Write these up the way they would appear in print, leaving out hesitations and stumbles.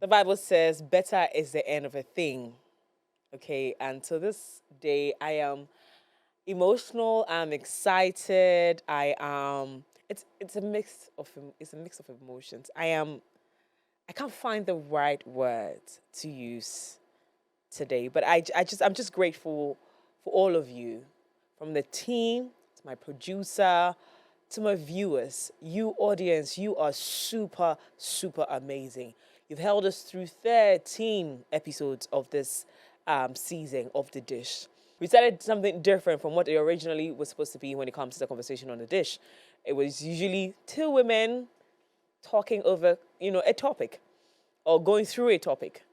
The Bible says, better is the end of a thing. Okay, and to this day, I am emotional. I'm excited. I am. It's a mix of emotions. I can't find the right words to use today, but I'm just grateful for all of you, from the team to my producer to my viewers. You audience, you are super amazing. You've held us through 13 episodes of this season of The Dish. We started something different from what it originally was supposed to be when it comes to the conversation on The Dish. It was usually two women talking over, a topic or going through a topic.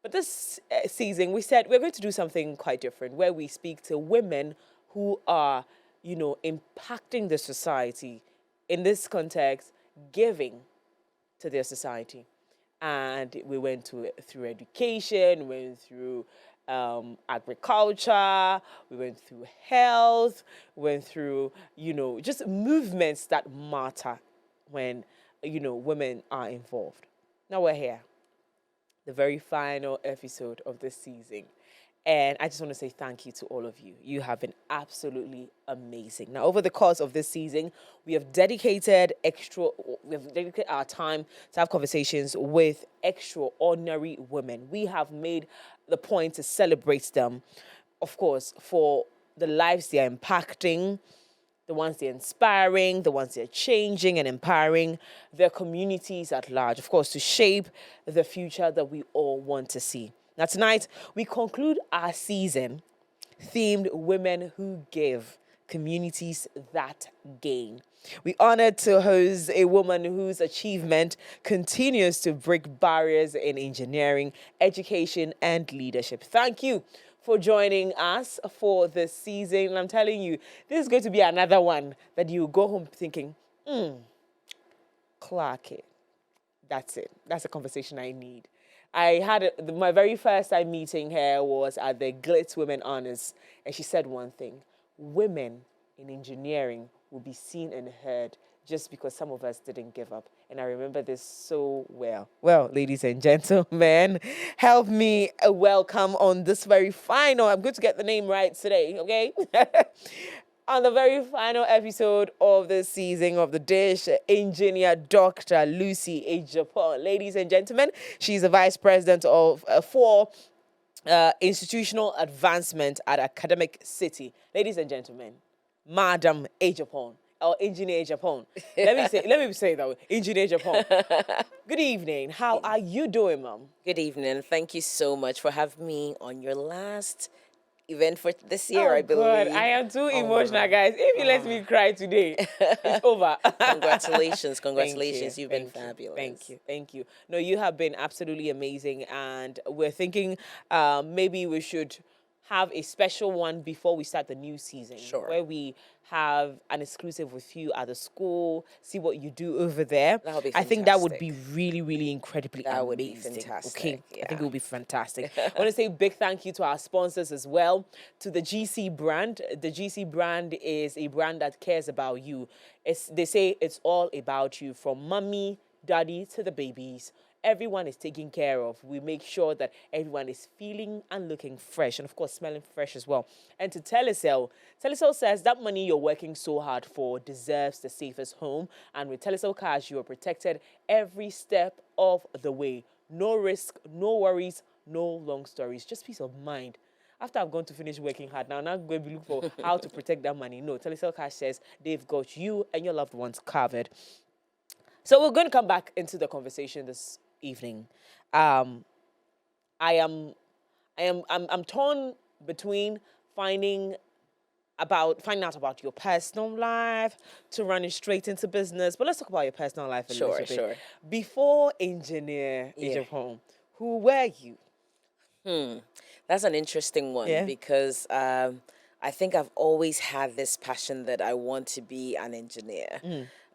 But this season, we said we're going to do something quite different, where we speak to women who are, impacting the society. In this context, giving to their society. And we went through education, we went through agriculture, we went through health, we went through, just movements that matter when, women are involved. Now we're here, the very final episode of this season. And I just want to say thank you to all of you. You have been absolutely amazing. Now, over the course of this season, we have dedicated our time to have conversations with extraordinary women. We have made the point to celebrate them, of course, for the lives they are impacting, the ones they're inspiring, the ones they're changing and empowering, their communities at large, of course, to shape the future that we all want to see. Now, tonight, we conclude our season themed Women Who Give, Communities That Gain. We honored to host a woman whose achievement continues to break barriers in engineering, education, and leadership. Thank you for joining us for this season. And I'm telling you, this is going to be another one that you go home thinking, Clark it. That's it. That's a conversation I need. I had my very first time meeting her was at the Glitz Women Honors, and she said one thing: women in engineering will be seen and heard just because some of us didn't give up. And I remember this so well. Well, ladies and gentlemen, help me welcome on this very final, I'm going to get the name right today, okay? On the very final episode of the season of The Dish, engineer Dr. Lucy Agyepong. Ladies and gentlemen, she's the vice president of for institutional advancement at Academic City. Ladies and gentlemen, Madam Agyepong, or Engineer Agyepong. Let me say it that way. Engineer Agyepong. Good evening. How are you doing, ma'am? Good evening. Thank you so much for having me on your last event for this year, I believe. God, I am too emotional, guys. If you let me cry today, it's over. Congratulations. Thank you. You've been fabulous. Thank you. No, you have been absolutely amazing, and we're thinking maybe we should have a special one before we start the new season. Sure. Where we have an exclusive with you at the school, see what you do over there. That would be I think that would fantastic. be really, really incredibly amazing. That would be fantastic. Okay, Yeah. I think it will be fantastic. I want to say a big thank you to our sponsors as well, to the GC brand. The GC brand is a brand that cares about you. They say it's all about you, from mommy, daddy to the babies. Everyone is taken care of. We make sure that everyone is feeling and looking fresh, and of course smelling fresh as well. And to Telecel says that money you're working so hard for deserves the safest home. And with Telecel Cash, you are protected every step of the way. No risk, no worries, no long stories, just peace of mind. After I've gone to finish working hard, now I'm going to look for how to protect that money. No, Telecel Cash says they've got you and your loved ones covered. So we're going to come back into the conversation this evening. I'm torn between finding out about your personal life to running straight into business. But let's talk about your personal life a little bit. Sure. Before Engineer Agyepong, who were you? That's an interesting one because I think I've always had this passion that I want to be an engineer.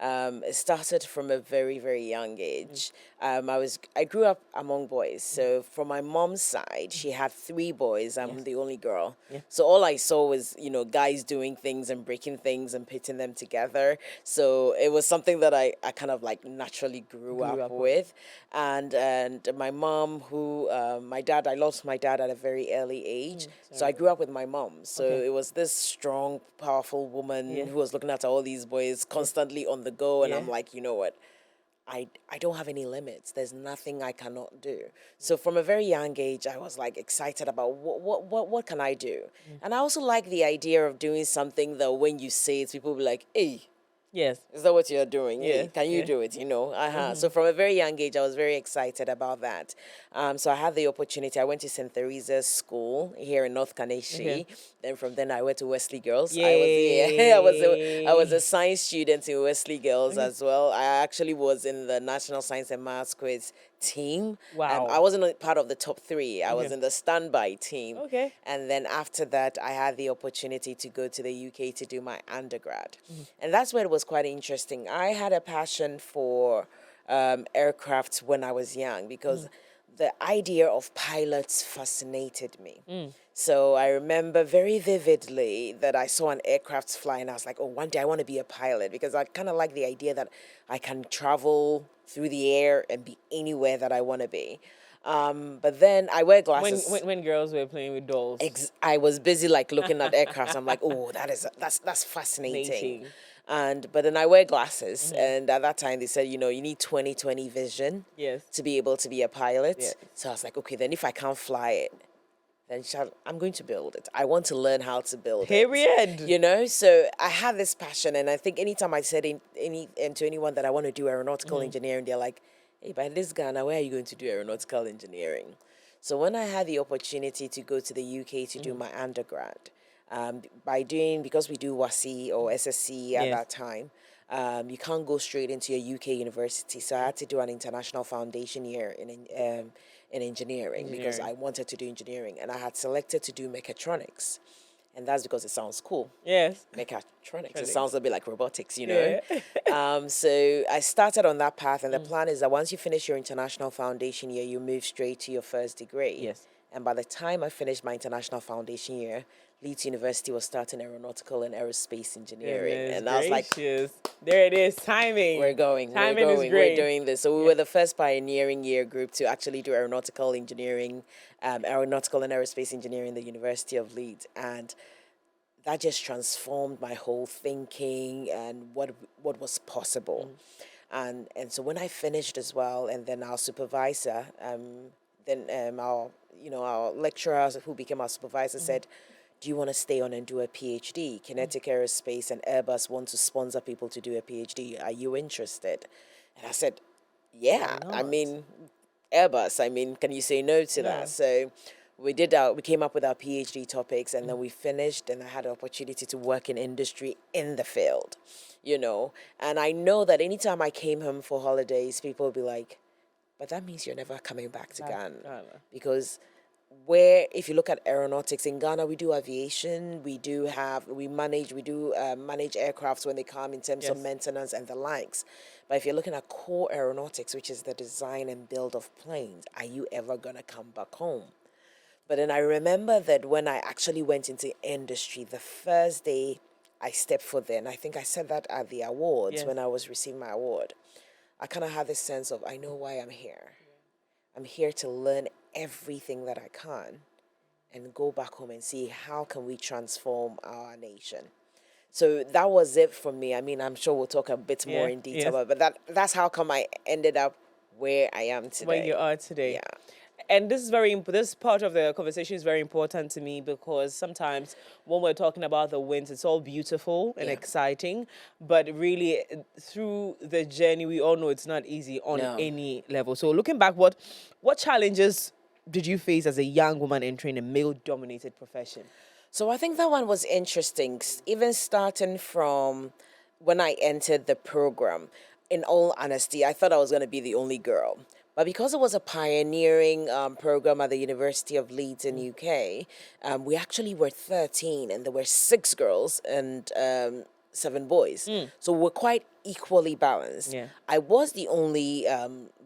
It started from a very, very young age. I grew up among boys. So from my mom's side, she had three boys. I'm Yes. the only girl. Yeah. So all I saw was, guys doing things and breaking things and putting them together. So it was something that I kind of like naturally grew up with. And my mom, my dad, I lost my dad at a very early age. So I grew up with my mom. So it was this strong, powerful woman who was looking after all these boys constantly on the go. And I'm like, you know what? I don't have any limits. There's nothing I cannot do. So from a very young age, I was like excited about what can I do? And I also like the idea of doing something that when you say it, people will be like, hey, Yes. is that what you're doing? Yes, Hey, can you do it? So from a very young age, I was very excited about that. So I had the opportunity. I went to St. Teresa's School here in North Kaneshi. Then from then I went to Wesley Girls. I was a science student in Wesley Girls as well. I actually was in the National Science and Maths Quiz team. Wow. I wasn't a part of the top three. I was in the standby team. Okay. And then after that, I had the opportunity to go to the UK to do my undergrad. And that's where it was quite interesting. I had a passion for aircraft when I was young because the idea of pilots fascinated me. So I remember very vividly that I saw an aircraft fly and I was like, oh, one day I want to be a pilot because I kind of like the idea that I can travel through the air and be anywhere that I want to be. But then I wear glasses. When girls were playing with dolls. I was busy like looking at aircraft. I'm like, oh, that's fascinating. But then I wear glasses, and at that time they said, you need 20/20 vision to be able to be a pilot. Yes. So I was like, okay, then if I can't fly it, then I'm going to build it. I want to learn how to build Period. it. So I had this passion, and I think anytime I said to anyone that I want to do aeronautical engineering, they're like, hey, by this Ghana, where are you going to do aeronautical engineering? So when I had the opportunity to go to the UK to do my undergrad, because we do WASI or SSC at that time, you can't go straight into a UK university. So I had to do an international foundation year in engineering because I wanted to do engineering, and I had selected to do mechatronics. And that's because it sounds cool. Yes. Mechatronics. It sounds a bit like robotics. So I started on that path, and the plan is that once you finish your international foundation year, you move straight to your first degree. Yes. And by the time I finished my international foundation year, Leeds University was starting aeronautical and aerospace engineering. And I was like, there it is, timing. Timing is great. We're doing this. So we were the first pioneering year group to actually do aeronautical engineering, aeronautical and aerospace engineering in the University of Leeds. And that just transformed my whole thinking and what was possible. And so when I finished as well, and then our supervisor, our lecturer who became our supervisor said, do you want to stay on and do a PhD? Kinetic Aerospace and Airbus want to sponsor people to do a PhD. Are you interested? And I said, yeah. I mean, Airbus. I mean, can you say no to that? So we came up with our PhD topics, and then we finished, and I had the opportunity to work in industry in the field, And I know that anytime I came home for holidays, people would be like, but that means you're never coming back to Ghana. Because if you look at aeronautics in Ghana, we do aviation, we manage aircrafts when they come in terms of maintenance and the likes. But if you're looking at core aeronautics, which is the design and build of planes, are you ever going to come back home? But then I remember that when I actually went into industry, the first day I stepped foot there, and I think I said that at the awards when I was receiving my award, I kind of had this sense of, I know why I'm here. I'm here to learn everything that I can and go back home and see how can we transform our nation. So that was it for me. I mean, I'm sure we'll talk a bit more in detail, but that's how come I ended up where I am today. Where you are today. Yeah. And this part of the conversation is very important to me because sometimes when we're talking about the wins, it's all beautiful and exciting, but really through the journey, we all know it's not easy on any level. So looking back, what challenges did you face as a young woman entering a male-dominated profession? So I think that one was interesting, even starting from when I entered the program. In all honesty, I thought I was going to be the only girl. But because it was a pioneering program at the University of Leeds in UK, we actually were 13, and there were 6 girls and 7 boys. So we're quite equally balanced. Yeah. I was the only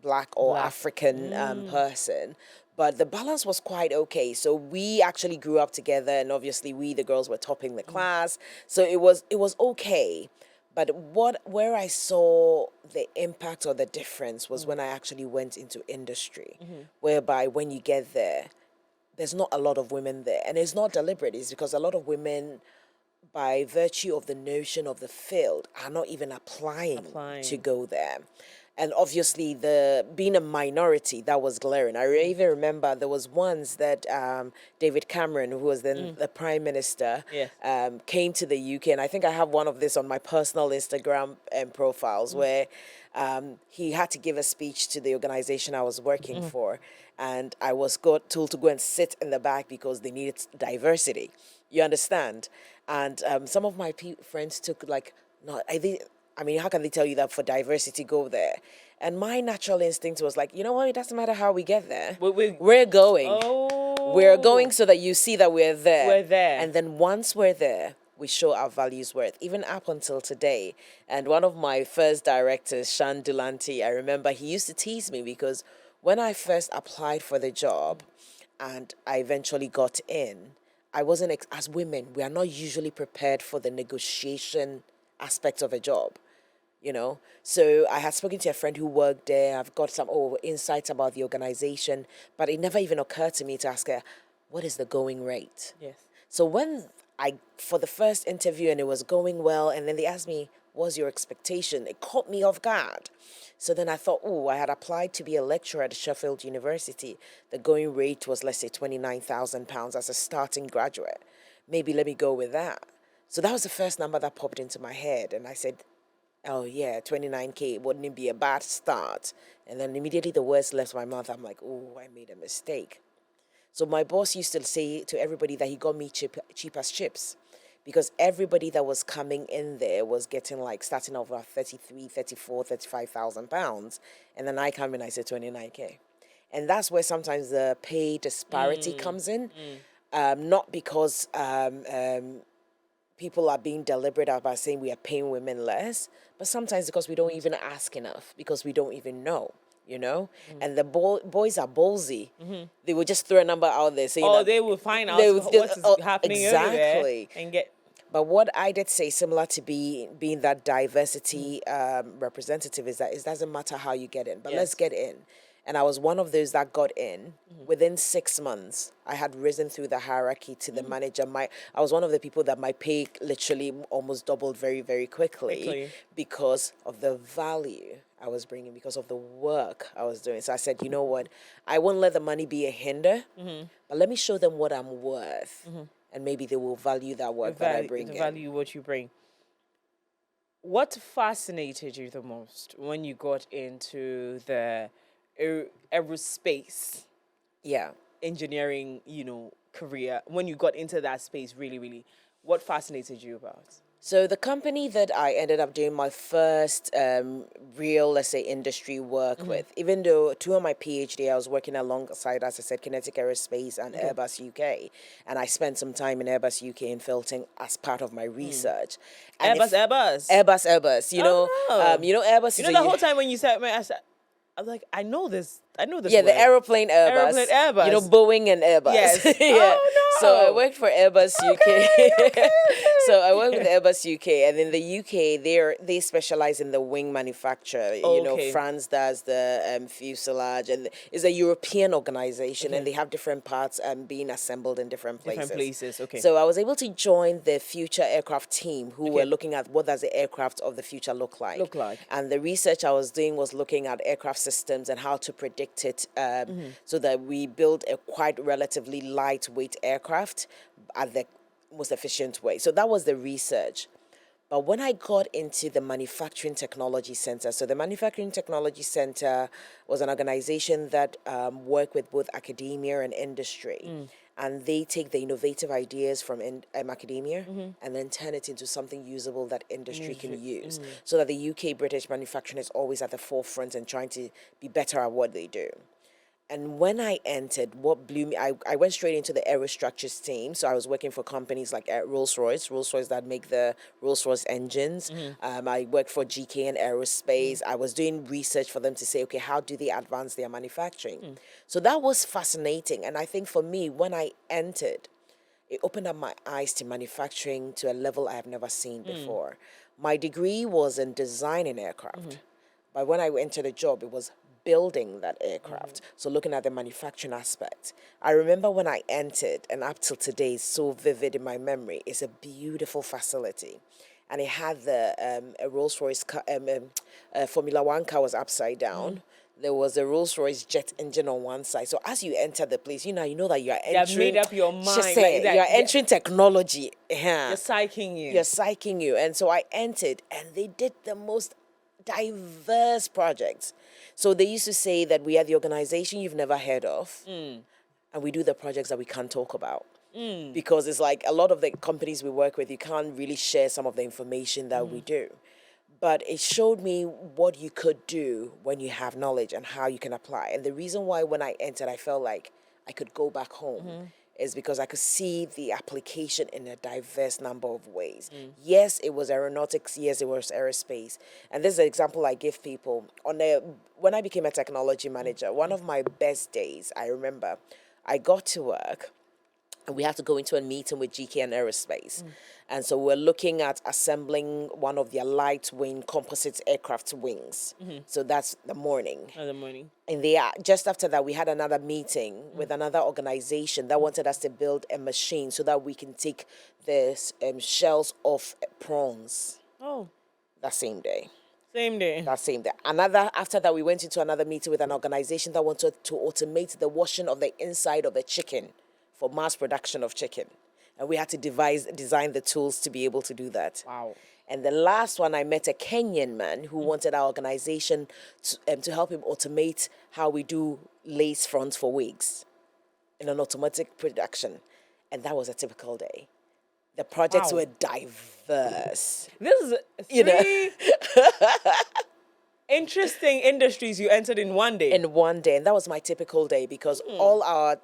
black or Black. African person, but the balance was quite okay. So we actually grew up together, and obviously we, the girls, were topping the class. So it was okay. But where I saw the impact or the difference was when I actually went into industry, whereby when you get there, there's not a lot of women there. And it's not deliberate. It's because a lot of women, by virtue of the notion of the field, are not even applying. To go there. And obviously, the being a minority, that was glaring. I even remember there was once that David Cameron, who was then the Prime Minister, Yes. came to the UK. And I think I have one of this on my personal Instagram profiles where he had to give a speech to the organization I was working for. And I was told to go and sit in the back because they needed diversity. You understand? And some of my friends took like, no, I mean, how can they tell you that for diversity, go there? And my natural instinct was like, you know what? It doesn't matter how we get there. We're going. Oh. We're going so that you see that we're there. We're there. And then once we're there, we show our values worth, even up until today. And one of my first directors, Shan Dulanti, I remember he used to tease me because when I first applied for the job and I eventually got in, I wasn't, as women, we are not usually prepared for the negotiation aspect of a job, you know? So I had spoken to a friend who worked there. I've got some insights about the organization, but it never even occurred to me to ask her, what is the going rate? Yes. So when for the first interview and it was going well, and then they asked me, what's your expectation? It caught me off guard. So then I thought, I had applied to be a lecturer at Sheffield University. The going rate was, let's say, £29,000 as a starting graduate. Maybe let me go with that. So that was the first number that popped into my head. And I said, oh yeah, 29K, wouldn't it be a bad start? And then immediately the words left my mouth. I'm like, I made a mistake. So my boss used to say to everybody that he got me cheap as chips, because everybody that was coming in there was getting like starting off at 33, 34, 35,000 pounds. And then I come in, I said 29K. And that's where sometimes the pay disparity comes in. Not because people are being deliberate about saying we are paying women less, but sometimes because we don't even ask enough, because we don't even know. You know, and the boys are ballsy. They will just throw a number out there saying, "Oh, they will find out what is happening exactly and get." But what I did say, similar to being that diversity representative, is that it doesn't matter how you get in, but let's get in. And I was one of those that got in. Within 6 months, I had risen through the hierarchy to the manager. I was one of the people that my pay literally almost doubled very, very quickly because of the value I was bringing, because of the work I was doing. So I said, you know what? I won't let the money be a hinder, but let me show them what I'm worth. And maybe they will value that work that I bring in. Value what you bring. What fascinated you the most when you got into the aerospace engineering, career? When you got into that space, really, what fascinated you about? So the company that I ended up doing my first real, let's say, industry work with, even though 2 of my PhD, I was working alongside, as I said, Kinetic Aerospace and Airbus UK. And I spent some time in Airbus UK in Filton as part of my research. And Airbus. Airbus. You know, Airbus is the whole time when you said, I was like, I know this. Yeah, the aeroplane Airbus. You know, Boeing and Airbus. Yes. Yeah. Oh, no. So I worked for Airbus UK. Okay. So I worked with Airbus UK, and in the UK, they specialize in the wing manufacture. You know, France does the fuselage, and it's a European organization, and they have different parts being assembled in different places. Okay. So I was able to join the future aircraft team who were looking at what does the aircraft of the future look like. And the research I was doing was looking at aircraft systems and how to predict it, so that we build a quite relatively lightweight aircraft at the most efficient way. So that was the research. But when I got into the Manufacturing Technology Center, so the Manufacturing Technology Center was an organization that worked with both academia and industry. And they take the innovative ideas from academia and then turn it into something usable that industry can use. So that the UK British manufacturing is always at the forefront and trying to be better at what they do. And when I entered, what blew me, I went straight into the aerostructures team. So I was working for companies like Rolls-Royce that make the Rolls-Royce engines. I worked for GK and Aerospace. I was doing research for them to say, okay, how do they advance their manufacturing? So that was fascinating. And I think for me, when I entered, it opened up my eyes to manufacturing to a level I have never seen before. My degree was in designing aircraft. But when I entered the job, it was building that aircraft. So looking at the manufacturing aspect. I remember when I entered, and up till today, it's so vivid in my memory, it's a beautiful facility. And it had a Rolls-Royce Formula One car was upside down. There was a Rolls-Royce jet engine on one side. So as you enter the place, you know that you are entering. You've made up your mind. Just say, that, you are entering technology. You're psyching you. You're psyching you. And so I entered, and they did the most diverse projects. So they used to say that we are the organization you've never heard of, and we do the projects that we can't talk about. Because it's like a lot of the companies we work with, you can't really share some of the information that we do. But it showed me what you could do when you have knowledge and how you can apply. And the reason why when I entered, I felt like I could go back home is because I could see the application in a diverse number of ways. Yes, it was aeronautics. Yes, it was aerospace. And this is an example I give people. When I became a technology manager, one of my best days, I remember, I got to work, and we had to go into a meeting with GK and Aerospace. And so we're looking at assembling one of their light wing composite aircraft wings. So that's the morning. In the morning. And just after that, we had another meeting with another organization that wanted us to build a machine so that we can take the shells off prawns. Oh. That same day. Same day. That same day. After that, we went into another meeting with an organization that wanted to automate the washing of the inside of the chicken for mass production of chicken. And we had to design the tools to be able to do that. Wow. And the last one, I met a Kenyan man who wanted our organization to help him automate how we do lace fronts for wigs in an automatic production. And that was a typical day. The projects were diverse. This is three interesting industries you entered in one day. In one day. And that was my typical day because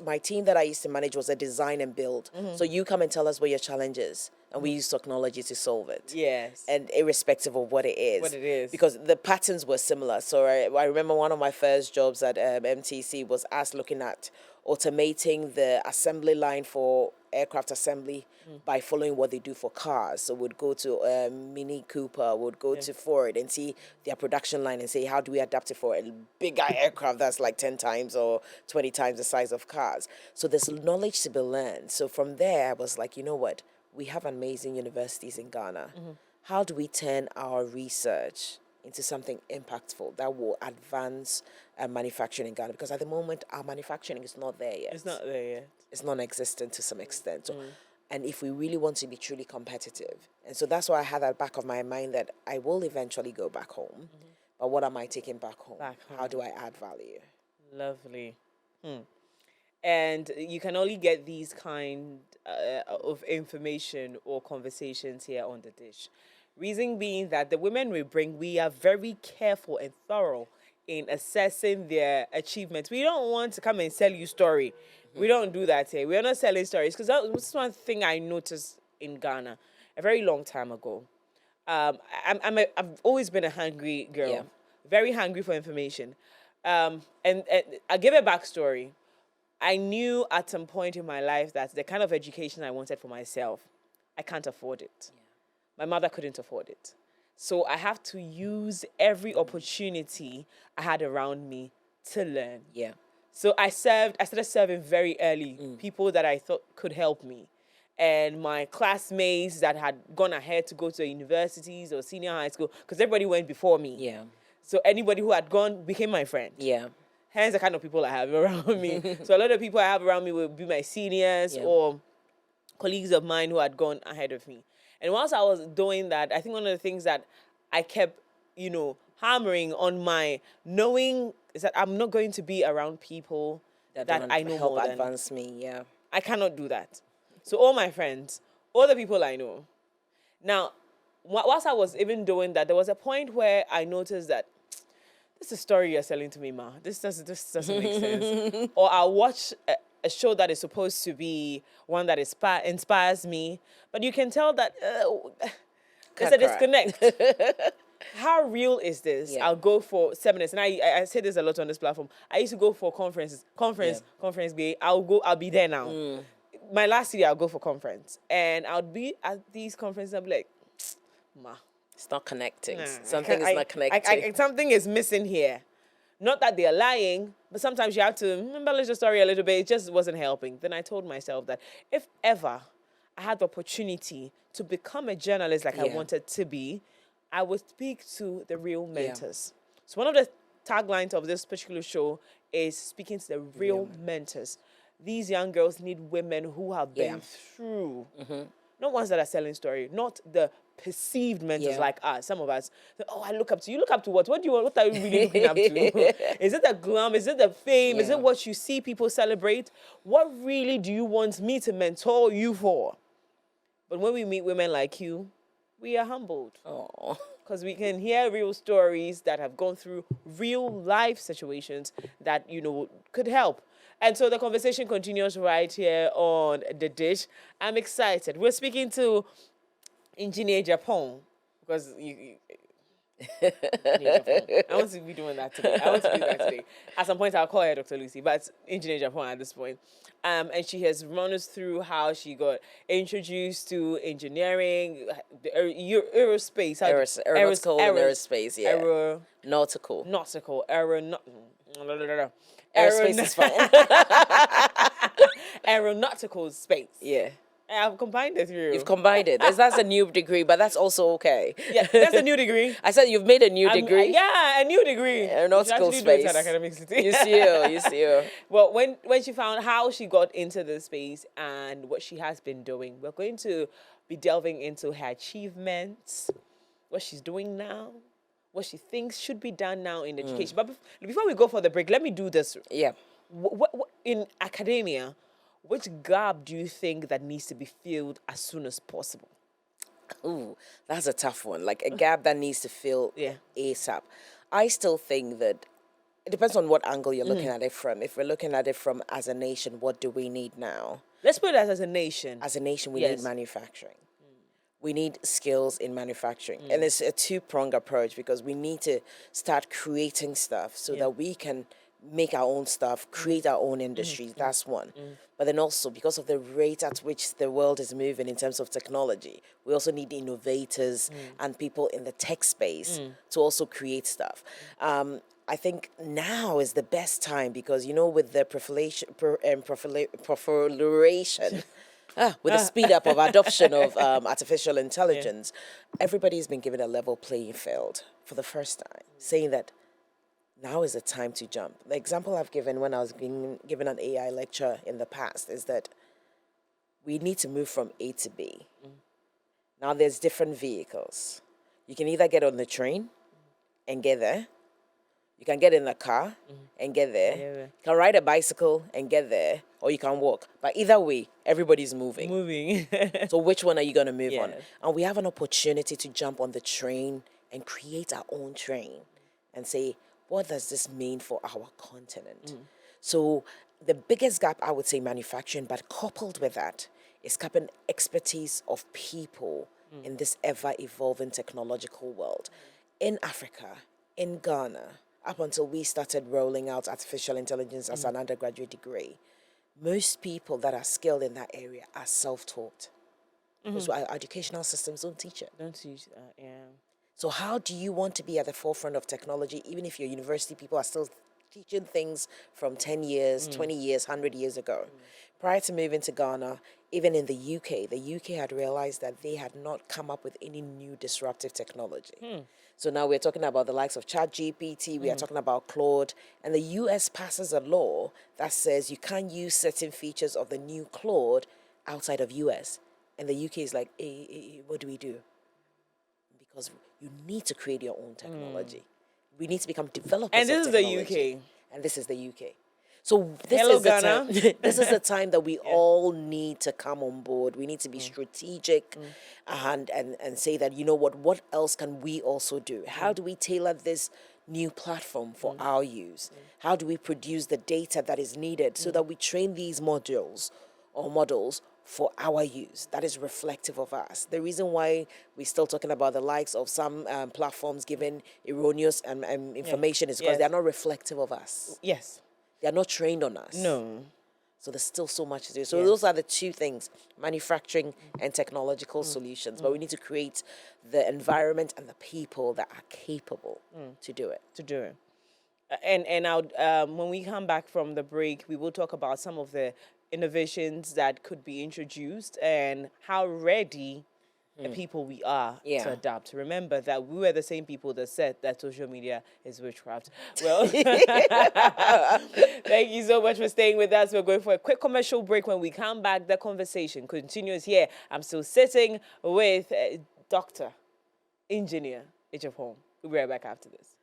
my team that I used to manage was a design and build. So you come and tell us what your challenge is. And we use technology to solve it. Yes. And irrespective of what it is. What it is. Because the patterns were similar. So I remember one of my first jobs at MTC was us looking at automating the assembly line for aircraft assembly by following what they do for cars. So we'd go to Mini Cooper, would go to Ford and see their production line and say, how do we adapt it for a bigger aircraft that's like 10 times or 20 times the size of cars? So there's knowledge to be learned. So from there, I was like, you know what? We have amazing universities in Ghana. How do we turn our research into something impactful that will advance manufacturing in Ghana? Because at the moment, our manufacturing is not there yet. It's not there yet. It's non-existent to some extent. So, and if we really want to be truly competitive, and so that's why I had that back of my mind that I will eventually go back home. But what am I taking back home? How do I add value? Lovely. And you can only get these kind of information or conversations here on The Dish. Reason being that the women we bring, we are very careful and thorough in assessing their achievements. We don't want to come and sell you story. We don't do that here. We're not selling stories because that's one thing I noticed in Ghana a very long time ago. I've always been a hungry girl, very hungry for information. And I'll give a backstory. I knew at some point in my life that the kind of education I wanted for myself, I can't afford it. My mother couldn't afford it. So I have to use every opportunity I had around me to learn. Yeah. So I started serving very early, people that I thought could help me. And my classmates that had gone ahead to go to universities or senior high school, because everybody went before me. Yeah. So anybody who had gone became my friend. Yeah. Hence the kind of people I have around me. So a lot of people I have around me will be my seniors or colleagues of mine who had gone ahead of me. And whilst I was doing that, I think one of the things that I kept, hammering on my knowing is that I'm not going to be around people that I know help more than. advance me. Yeah. I cannot do that. So all my friends, all the people I know. Now, whilst I was even doing that, there was a point where I noticed that this is a story you're selling to me, ma. This doesn't make sense. Or I'll watch a show that is supposed to be one that inspires me, but you can tell that there's a disconnect. How real is this? Yeah. I'll go for seminars, and I say this a lot on this platform. I used to go for conference day. I'll be there now. My last year, I'll go for conference, and I'll be at these conferences. I'll be like, ma, It's not connecting. nah, Something is not connecting. something is missing here. Not that they're lying, but sometimes you have to embellish the story a little bit. It just wasn't helping. Then I told myself that if ever I had the opportunity to become a journalist like I wanted to be, I would speak to the real mentors. So one of the taglines of this particular show is speaking to the real mentors. These young girls need women who have been through, not ones that are selling story, not the perceived mentors like us. Some of us, I look up to you. Look up to what? What do you want? What are you really looking up to? Is it the glam? Is it the fame? Is it what you see people celebrate? What really do you want me to mentor you for? But when we meet women like you, we are humbled. Oh. Because we can hear real stories that have gone through real life situations that, could help. And so the conversation continues right here on The Dish. I'm excited. We're speaking to Engineer Agyepong, because I want to be doing that today. At some point, I'll call her Dr. Lucy, but it's Engineer Agyepong at this point. And she has run us through how she got introduced to engineering, the aerospace. Aeronautical and aerospace, yeah. Nautical. Aerospace is fine. Aeronautical space. Yeah. I've combined the three. You've combined it. That's a new degree, but that's also okay. Yeah, that's a new degree. I said you've made a new degree. Yeah, a new degree. Aeronautical space. You see you. Well, when she found how she got into the space and what she has been doing, we're going to be delving into her achievements, what she's doing now, what she thinks should be done now in education. But before we go for the break, let me do this. Yeah. What in academia, which gap do you think that needs to be filled as soon as possible? Ooh, that's a tough one. Like a gap that needs to fill ASAP. I still think that it depends on what angle you're looking at it from. If we're looking at it from as a nation, what do we need now? Let's put it as a nation. As a nation, we need manufacturing. We need skills in manufacturing. And it's a two-pronged approach because we need to start creating stuff so that we can make our own stuff, create our own industries. That's one. But then also, because of the rate at which the world is moving in terms of technology, we also need innovators and people in the tech space to also create stuff. I think now is the best time because, with the proliferation, with the speed up of adoption of artificial intelligence, everybody's been given a level playing field for the first time, saying that now is the time to jump. The example I've given when I was being given an AI lecture in the past is that we need to move from A to B. Now there's different vehicles. You can either get on the train and get there. You can get in the car and get there. You can ride a bicycle and get there, or you can walk. But either way, everybody's moving. So which one are you going to move on? And we have an opportunity to jump on the train and create our own train and say, what does this mean for our continent? So the biggest gap, I would say manufacturing, but coupled with that is capping expertise of people in this ever-evolving technological world. In Africa, in Ghana, up until we started rolling out artificial intelligence as an undergraduate degree, most people that are skilled in that area are self-taught. Because our educational systems don't teach it. So how do you want to be at the forefront of technology, even if your university people are still teaching things from 10 years, 20 years, 100 years ago? Prior to moving to Ghana, even in the UK had realized that they had not come up with any new disruptive technology. So now we're talking about the likes of ChatGPT, we are talking about Claude, and the US passes a law that says you can't use certain features of the new Claude outside of US. And the UK is like, hey, what do we do? Because you need to create your own technology. We need to become developers and this of is the technology. UK. And this is the UK. So this Hello, is the Ghana. time. This is the time that we all need to come on board. We need to be strategic and say that, what else can we also do? How do we tailor this new platform for our use? How do we produce the data that is needed so that we train these modules or models for our use that is reflective of us? The reason why we're still talking about the likes of some platforms giving erroneous information is because Yes. they're not reflective of us. Yes. They're not trained on us. No. So there's still so much to do. So those are the two things, manufacturing and technological solutions. But we need to create the environment and the people that are capable to do it. To do it. And I'll, when we come back from the break, we will talk about some of the innovations that could be introduced and how ready the people we are to adapt. Remember that we were the same people that said that social media is witchcraft. Well, thank you so much for staying with us. We're going for a quick commercial break. When we come back, the conversation continues here. I'm still sitting with Dr. Engineer Agyepong. We'll be right back after this.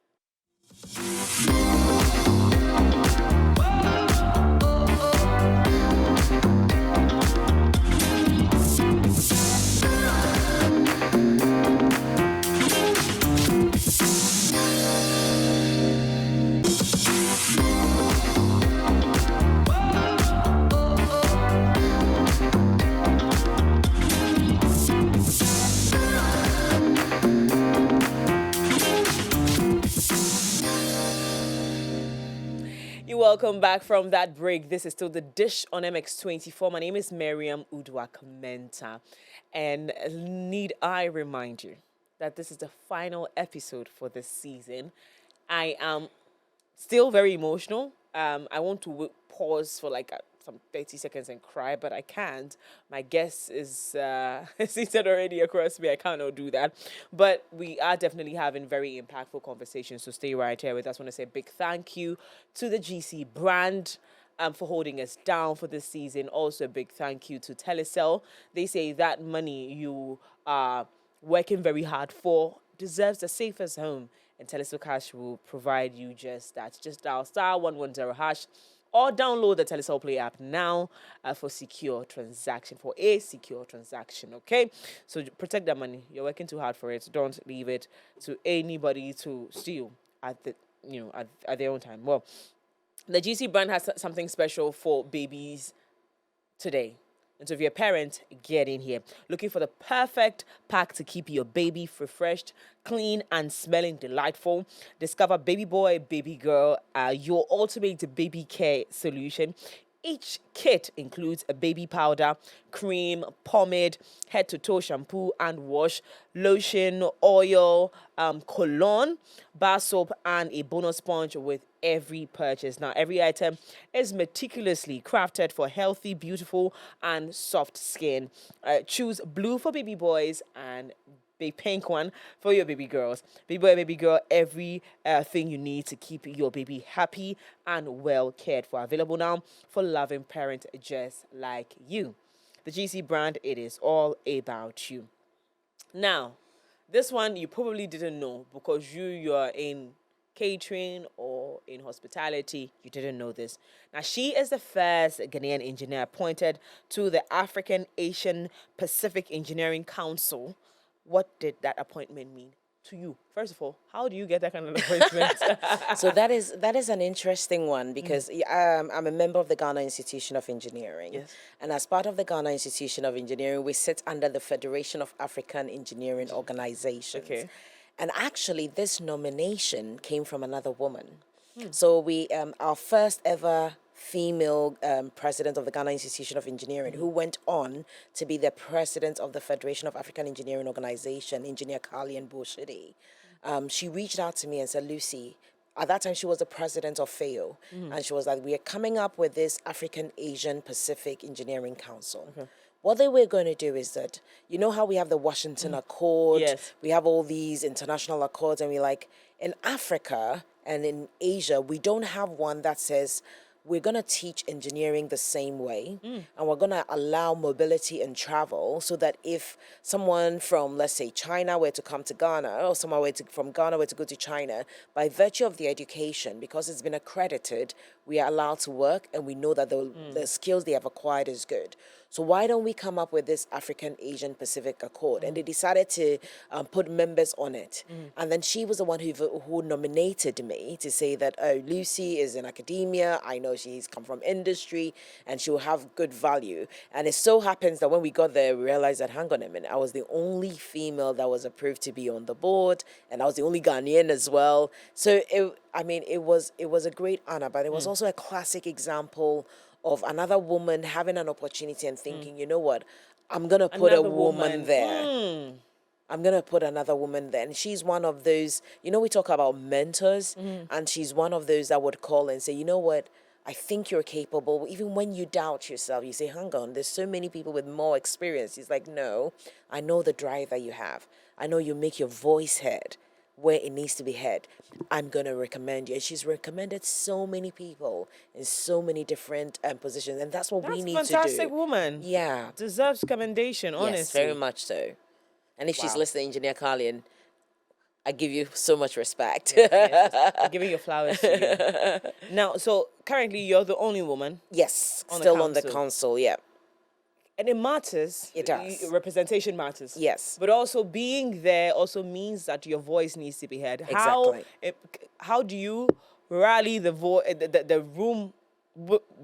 Welcome back from that break. This is still the dish on MX24. My name is Miriam Mensah, and need I remind you that this is the final episode for this season. I am still very emotional. I want to pause for like some 30 seconds and cry, but I can't. My guest is seated already across me. I cannot do that. But we are definitely having very impactful conversations, so stay right here with us. I want to say a big thank you to the GC brand for holding us down for this season. Also a big thank you to Telecel. They say that money you are working very hard for deserves the safest home, and Telecel Cash will provide you just that. Just dial *110# or download the Telecel Play app now for a secure transaction, okay? So protect that money. You're working too hard for it. Don't leave it to anybody to steal at their own time. Well, the GC brand has something special for babies today. And so if you're a parent, get in here. Looking for the perfect pack to keep your baby refreshed, clean, and smelling delightful? Discover Baby Boy, Baby Girl, your ultimate baby care solution. Each kit includes a baby powder, cream, pomade, head-to-toe shampoo and wash, lotion, oil, cologne, bar soap, and a bonus sponge with every purchase. Now, every item is meticulously crafted for healthy, beautiful, and soft skin. Choose blue for baby boys and a pink one for your baby girls. Baby boy, baby girl, every thing you need to keep your baby happy and well cared for. Available now for loving parents just like you. The GC brand, it is all about you. Now, this one you probably didn't know because you're in catering or in hospitality. You didn't know this. Now, she is the first Ghanaian engineer appointed to the African Asian Pacific Engineering Council. What did that appointment mean to you? First of all, how do you get that kind of appointment? So that is an interesting one because I'm a member of the Ghana Institution of Engineering. Yes. And as part of the Ghana Institution of Engineering, we sit under the Federation of African Engineering Organizations. Okay. And actually, this nomination came from another woman. So we, our first ever female president of the Ghana Institution of Engineering, who went on to be the president of the Federation of African Engineering Organization, Engineer Carly and Boshidi. She reached out to me and said, Lucy, at that time she was the president of FAO, and she was like, we are coming up with this African Asian Pacific Engineering Council. Okay. What they were going to do is that, you know how we have the Washington Accord, Yes. we have all these international accords, and we like, in Africa and in Asia, we don't have one that says we're going to teach engineering the same way, and we're going to allow mobility and travel so that if someone from, let's say, China were to come to Ghana, or someone from Ghana were to go to China, by virtue of the education, because it's been accredited, we are allowed to work, and we know that the skills they have acquired is good. So why don't we come up with this African Asian Pacific Accord? And they decided to put members on it. And then she was the one who nominated me to say that, oh, Lucy is in academia. I know she's come from industry and she will have good value. And it so happens that when we got there, we realized that, hang on a minute, I was the only female that was approved to be on the board. And I was the only Ghanaian as well. So, it was a great honor, but it was also a classic example of another woman having an opportunity and thinking, you know what, I'm going to put Another a woman there. I'm going to put another woman there. And she's one of those, we talk about mentors, and she's one of those that would call and say, you know what, I think you're capable. Even when you doubt yourself, you say, hang on, there's so many people with more experience. He's like, no, I know the drive that you have. I know you make your voice heard where it needs to be heard. I'm going to recommend you. And she's recommended so many people in so many different positions. And that's what we need to do. That's a fantastic woman. Yeah. Deserves commendation, honestly. Yes, very much so. And if she's Wow. listening, Engineer Carlian, I give you so much respect. Yes, I'm giving your flowers to you. Now, so currently you're the only woman. Yes, On the still on the council. council, yeah. And it matters. It does. Representation matters. Yes. But also being there also means that your voice needs to be heard. Exactly. How do you rally the room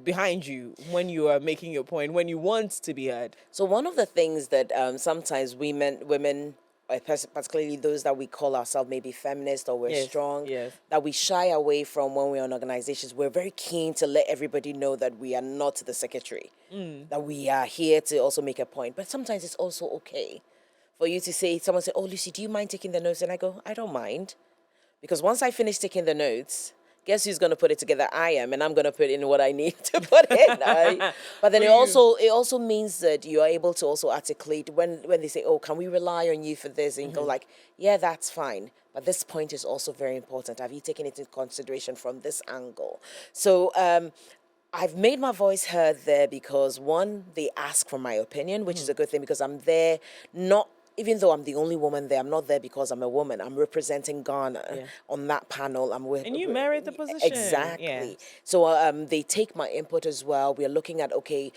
behind you when you are making your point, when you want to be heard? So one of the things that sometimes women, particularly those that we call ourselves maybe feminist or we're strong, that we shy away from when we're in organizations, we're very keen to let everybody know that we are not the secretary, that we are here to also make a point. But sometimes it's also okay for you to say, someone say, oh, Lucy, do you mind taking the notes? And I go, I don't mind. Because once I finish taking the notes, guess who's going to put it together? I am, and I'm going to put in what I need to put in. Right? But then it also means that you are able to also articulate when they say, oh, can we rely on you for this? And you go like, yeah, that's fine. But this point is also very important. Have you taken it into consideration from this angle? So I've made my voice heard there because, one, they ask for my opinion, which is a good thing because I'm there even though I'm the only woman there, I'm not there because I'm a woman. I'm representing Ghana on that panel. And you married the position. Exactly. Yeah. So they take my input as well. We are looking at, okay,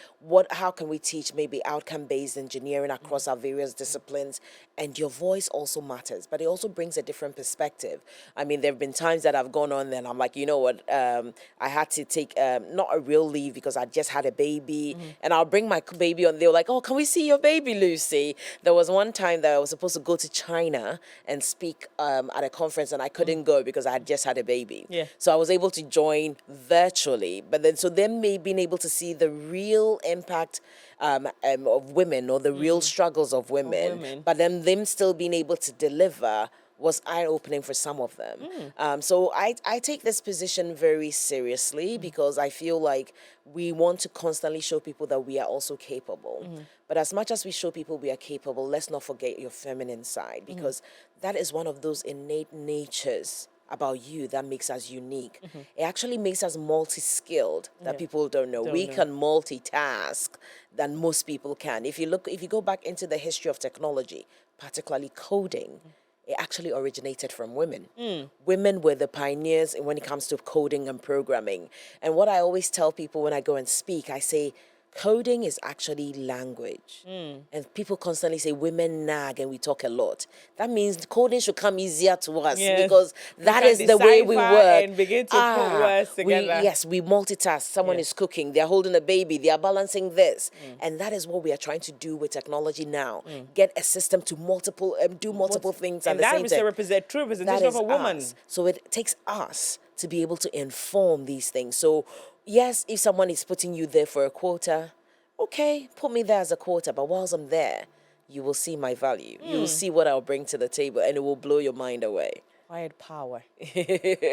how can we teach maybe outcome-based engineering across our various disciplines? And your voice also matters, but it also brings a different perspective. I mean, there have been times that I've gone on and I'm like, you know what, I had to take not a real leave because I just had a baby. And I'll bring my baby on. They were like, oh, can we see your baby, Lucy? There was one time that I was supposed to go to China and speak at a conference and I couldn't go because I had just had a baby. Yeah. So I was able to join virtually. But then, so them being able to see the real impact of women or the real struggles of women, but then them still being able to deliver was eye-opening for some of them. So I take this position very seriously because I feel like we want to constantly show people that we are also capable. But as much as we show people we are capable, let's not forget your feminine side because that is one of those innate natures about you that makes us unique. It actually makes us multi-skilled that people don't know. We can multitask than most people can. If you go back into the history of technology, particularly coding, it actually originated from women. Women were the pioneers when it comes to coding and programming. And what I always tell people when I go and speak, I say, coding is actually language. And people constantly say women nag and we talk a lot. That means coding should come easier to us because that is the way we work. And begin to put words together. We multitask. Someone is cooking, they're holding a baby, they are balancing this. And that is what we are trying to do with technology now. Get a system to do multiple things at the same time. And that is the true representation of a woman. So it takes us to be able to inform these things. So yes, if someone is putting you there for a quota, okay, put me there as a quota. But whilst I'm there, you will see my value. You will see what I'll bring to the table, and it will blow your mind away. Quiet power.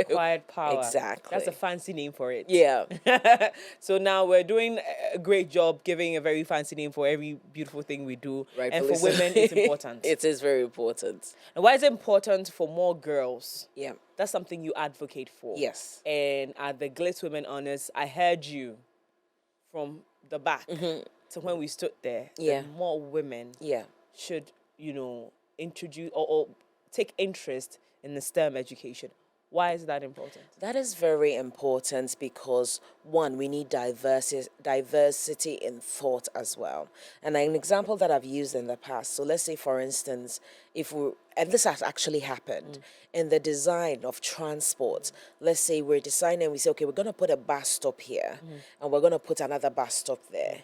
Quiet power. Exactly. That's a fancy name for it. Yeah. So now we're doing a great job giving a very fancy name for every beautiful thing we do. And Rightfully for so. women, it's important. It is very important. And why is it important for more girls? Yeah. That's something you advocate for. Yes. And at the Glitz Women Honors, I heard you from the back to when we stood there. Yeah. That more women Yeah. should, introduce or take interest in the STEM education. Why is that important? That is very important because, one, we need diversity in thought as well. And an example that I've used in the past, so let's say, for instance, and this has actually happened, in the design of transport, let's say we're designing, we say, okay, we're going to put a bus stop here, and we're going to put another bus stop there.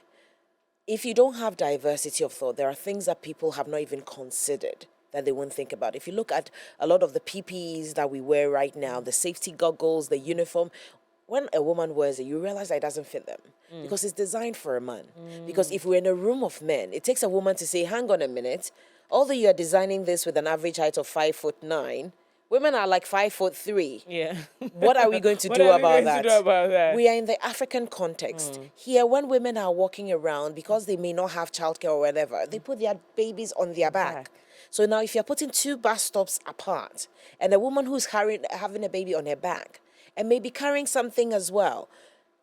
If you don't have diversity of thought, there are things that people have not even considered that they won't think about. If you look at a lot of the PPEs that we wear right now, the safety goggles, the uniform, when a woman wears it, you realize that it doesn't fit them because it's designed for a man. Because if we're in a room of men, it takes a woman to say, hang on a minute, although you're designing this with an average height of 5'9", women are like 5'3". Yeah. What are we going to What do are we about going that? to do about that? We are in the African context. Here, when women are walking around, because they may not have childcare or whatever, they put their babies on their back. So now if you're putting two bus stops apart, and a woman who's having a baby on her back, and maybe carrying something as well,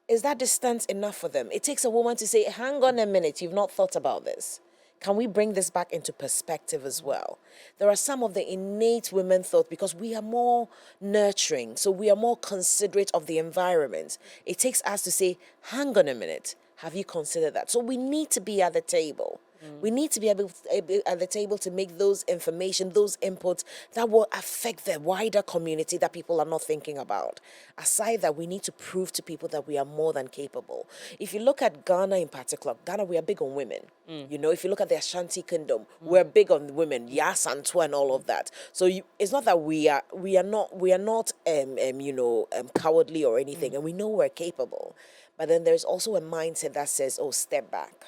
is that distance enough for them? It takes a woman to say, hang on a minute, you've not thought about this. Can we bring this back into perspective as well? There are some of the innate women thought, because we are more nurturing, so we are more considerate of the environment. It takes us to say, hang on a minute, have you considered that? So we need to be at the table. We need to be able at the table to make those information, those inputs that will affect the wider community that people are not thinking about. Aside that, we need to prove to people that we are more than capable. If you look at Ghana in particular, Ghana, we are big on women. If you look at the Ashanti Kingdom, we're big on women, Yasantua and all of that. So it's not that we are not cowardly or anything, and we know we're capable. But then there's also a mindset that says, oh, step back.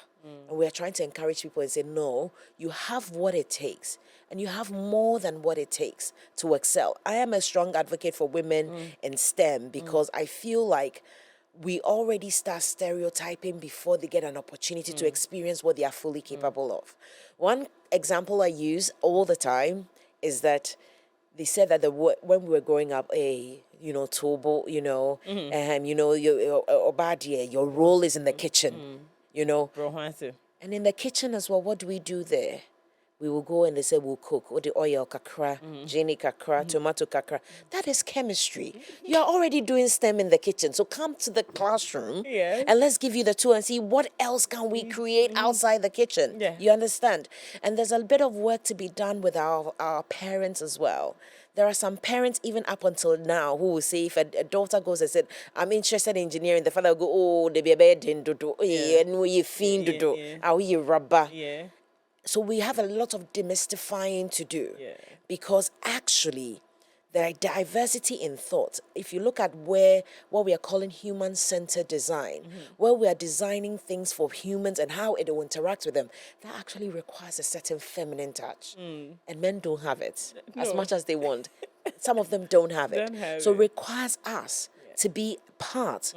And we are trying to encourage people and say, no, you have what it takes. And you have more than what it takes to excel. I am a strong advocate for women in STEM because I feel like we already start stereotyping before they get an opportunity to experience what they are fully capable of. One example I use all the time is that they said that when we were growing up, Tobo, your role is in the kitchen. And in the kitchen as well, what do we do there? We will go and they say we'll cook. Or the oil kakra, genie kakra, tomato kakra. That is chemistry. You are already doing STEM in the kitchen. So come to the classroom and let's give you the tool and see what else can we create outside the kitchen. Yeah. You understand? And there's a bit of work to be done with our parents as well. There are some parents, even up until now, who will say if a daughter goes and said, I'm interested in engineering, the father will go, oh, they be a bed in do, you fiend do, you rubber. Yeah. So we have a lot of demystifying to do. Yeah. Because actually, there are diversity in thought. If you look at what we are calling human-centered design, where we are designing things for humans and how it will interact with them, that actually requires a certain feminine touch. And men don't have it as much as they want. Some of them don't have it. So it requires us to be part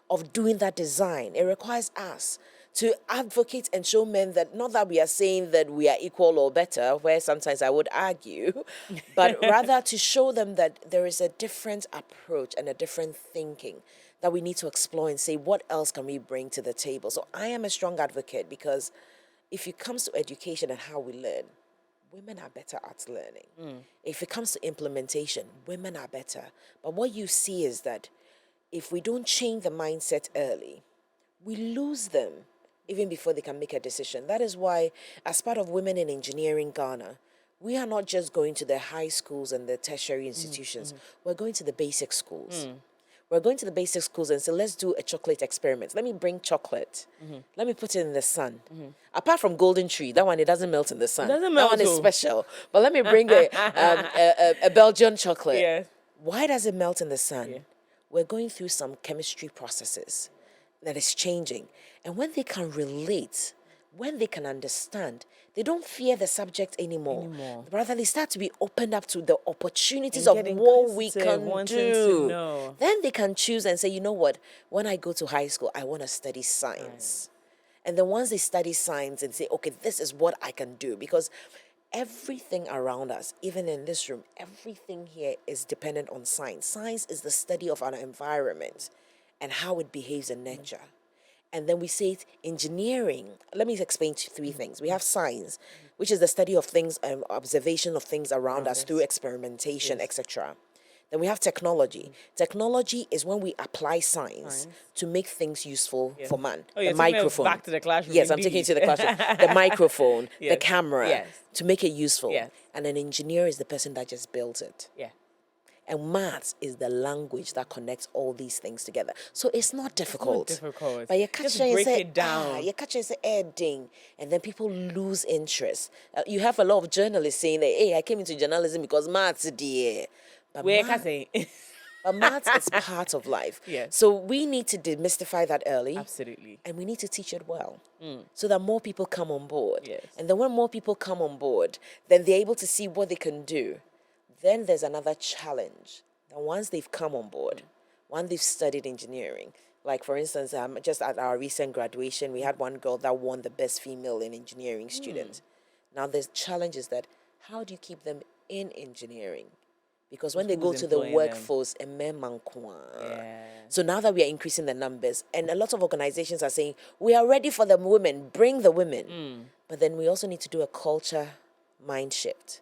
of doing that design. It requires us to advocate and show men that, not that we are saying that we are equal or better, where sometimes I would argue, but rather to show them that there is a different approach and a different thinking that we need to explore and say, what else can we bring to the table? So I am a strong advocate because if it comes to education and how we learn, women are better at learning. If it comes to implementation, women are better. But what you see is that if we don't change the mindset early, we lose them even before they can make a decision. That is why, as part of Women in Engineering Ghana, we are not just going to the high schools and the tertiary institutions. We're going to the basic schools. We're going to the basic schools and say, let's do a chocolate experiment. Let me bring chocolate. Let me put it in the sun. Apart from golden tree, that one, it doesn't melt in the sun. Doesn't melt that one is too. special. But let me bring a Belgian chocolate. Yeah. Why does it melt in the sun? Yeah. We're going through some chemistry processes that is changing. And when they can relate when they can understand, they don't fear the subject anymore. Rather, they start to be opened up to the opportunities of what we can do. Then they can choose and say, you know what, when I go to high school, I want to study science. And then once they study science and say, okay, this is what I can do, because everything around us, even in this room, everything here is dependent on science. Science is the study of our environment and how it behaves in nature. And then we say it, engineering. Let me explain three things. We have science, which is the study of things and observation of things around us through experimentation, etc. Then we have technology. Technology is when we apply science to make things useful for man. The microphone. Back to the classroom. Yes, I'm taking you to the classroom. The microphone, the camera, Yes. to make it useful. Yes. And an engineer is the person that just builds it. Yeah. And maths is the language that connects all these things together. So it's not difficult. It's not difficult. But you just break it down. you catch and say, ding. And then people lose interest. You have a lot of journalists saying that, hey, I came into journalism because maths, dear. But maths is part of life. Yes. So we need to demystify that early. Absolutely. And we need to teach it well so that more people come on board. Yes. And then when more people come on board, then they're able to see what they can do. Then there's another challenge. Now, once they've come on board, once they've studied engineering, like for instance, just at our recent graduation, we had one girl that won the best female in engineering student. Now, the challenge is that how do you keep them in engineering? Because when they go to the workforce, so now that we are increasing the numbers, and a lot of organizations are saying, we are ready for the women, bring the women. But then we also need to do a culture mind shift.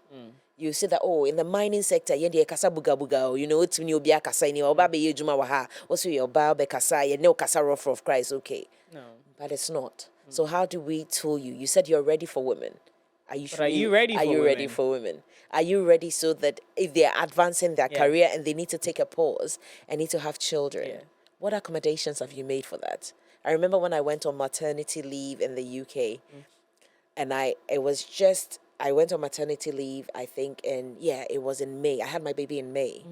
You see that, in the mining sector, kasa buga buga, it's when you be a kasa ni oba be yejuma waha. What's your be kasa? You know kasa rough of Christ, okay? No, but it's not. So how do we tool you? You said you're ready for women. Are you ready for women? Ready for women? Are you ready so that if they're advancing their career and they need to take a pause and need to have children, what accommodations have you made for that? I remember when I went on maternity leave in the UK, and I went on maternity leave, I think, it was in May. I had my baby in May.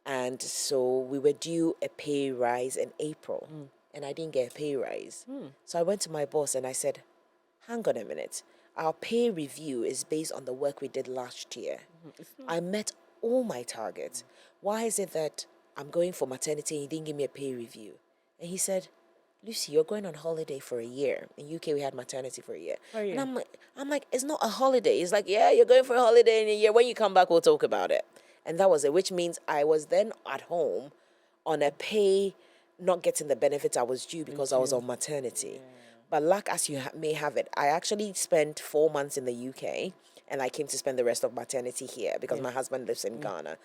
And so we were due a pay rise in April, and I didn't get a pay rise. So I went to my boss and I said, hang on a minute. Our pay review is based on the work we did last year. I met all my targets. Why is it that I'm going for maternity and you didn't give me a pay review? And he said, Lucy, you're going on holiday for a year. In UK, we had maternity for a year. And I'm like, it's not a holiday. It's like, yeah, you're going for a holiday in a year. When you come back, we'll talk about it. And that was it, which means I was then at home on a pay, not getting the benefits I was due because I was on maternity. But luck as you may have it, I actually spent 4 months in the UK, and I came to spend the rest of maternity here because my husband lives in Ghana.